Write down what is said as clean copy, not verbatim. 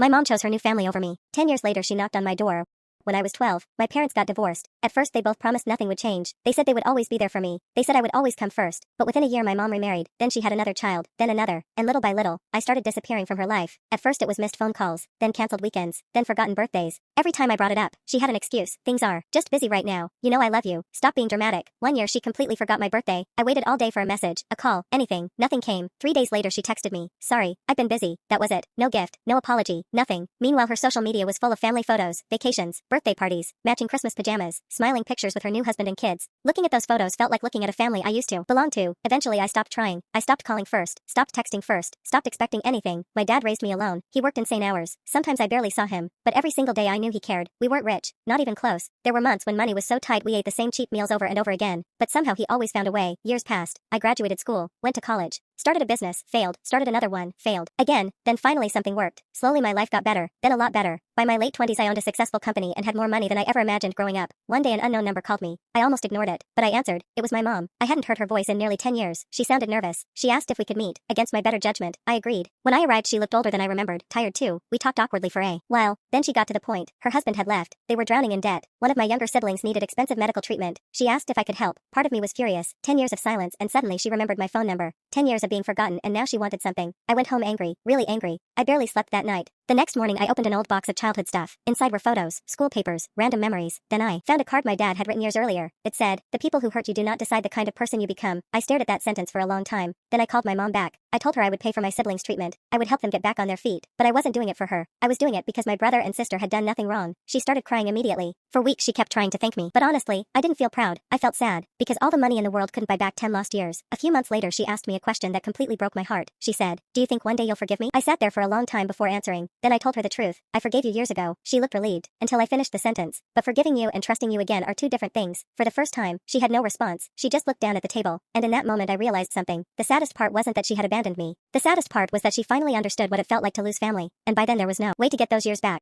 My mom chose her new family over me. 10 years later, she knocked on my door. When I was 12, my parents got divorced. At first, they both promised nothing would change. They said they would always be there for me. They said I would always come first. But within a year, my mom remarried. Then she had another child, then another. And little by little, I started disappearing from her life. At first, it was missed phone calls, then canceled weekends, then forgotten birthdays. Every time I brought it up, she had an excuse. Things are just busy right now. You know I love you. Stop being dramatic. One year, she completely forgot my birthday. I waited all day for a message, a call, anything. Nothing came. 3 days later, she texted me. Sorry, I've been busy. That was it. No gift, no apology, nothing. Meanwhile, her social media was full of family photos, vacations, birthday parties, matching Christmas pajamas, smiling pictures with her new husband and kids. Looking at those photos felt like looking at a family I used to belong to. Eventually, I stopped trying. I stopped calling first, stopped texting first, stopped expecting anything. My dad raised me alone. He worked insane hours. Sometimes I barely saw him, but every single day I knew he cared. We weren't rich, not even close. There were months when money was so tight we ate the same cheap meals over and over again, but somehow he always found a way. Years passed. I graduated school, went to college, started a business, failed, started another one, failed. Again, then finally something worked. Slowly my life got better, then a lot better. By my late 20s I owned a successful company and had more money than I ever imagined growing up. One day an unknown number called me. I almost ignored it, but I answered. It was my mom. I hadn't heard her voice in nearly 10 years. She sounded nervous. She asked if we could meet. Against my better judgment, I agreed. When I arrived she looked older than I remembered, tired too. We talked awkwardly for a while. Then she got to the point. Her husband had left. They were drowning in debt. One of my younger siblings needed expensive medical treatment. She asked if I could help. Part of me was furious. 10 years of silence and suddenly she remembered my phone number. 10 years of being forgotten and now she wanted something. I went home angry, really angry. I barely slept that night. The next morning I opened an old box of childhood stuff. Inside were photos, school papers, random memories. Then I found a card my dad had written years earlier. It said, "The people who hurt you do not decide the kind of person you become." I stared at that sentence for a long time. Then I called my mom back. I told her I would pay for my siblings' treatment. I would help them get back on their feet. But I wasn't doing it for her. I was doing it because my brother and sister had done nothing wrong. She started crying immediately. For weeks she kept trying to thank me. But honestly, I didn't feel proud. I felt sad. Because all the money in the world couldn't buy back 10 lost years. A few months later she asked me a question that completely broke my heart. She said, "Do you think one day you'll forgive me?" I sat there for a long time before answering. Then I told her the truth. "I forgave you years ago." She looked relieved. Until I finished the sentence. But forgiving you and trusting you again are two different things. For the first time, she had no response. She just looked down at the table. And in that moment I realized something. The saddest part wasn't that she had abandoned me. The saddest part was that she finally understood what it felt like to lose family. And by then there was no way to get those years back.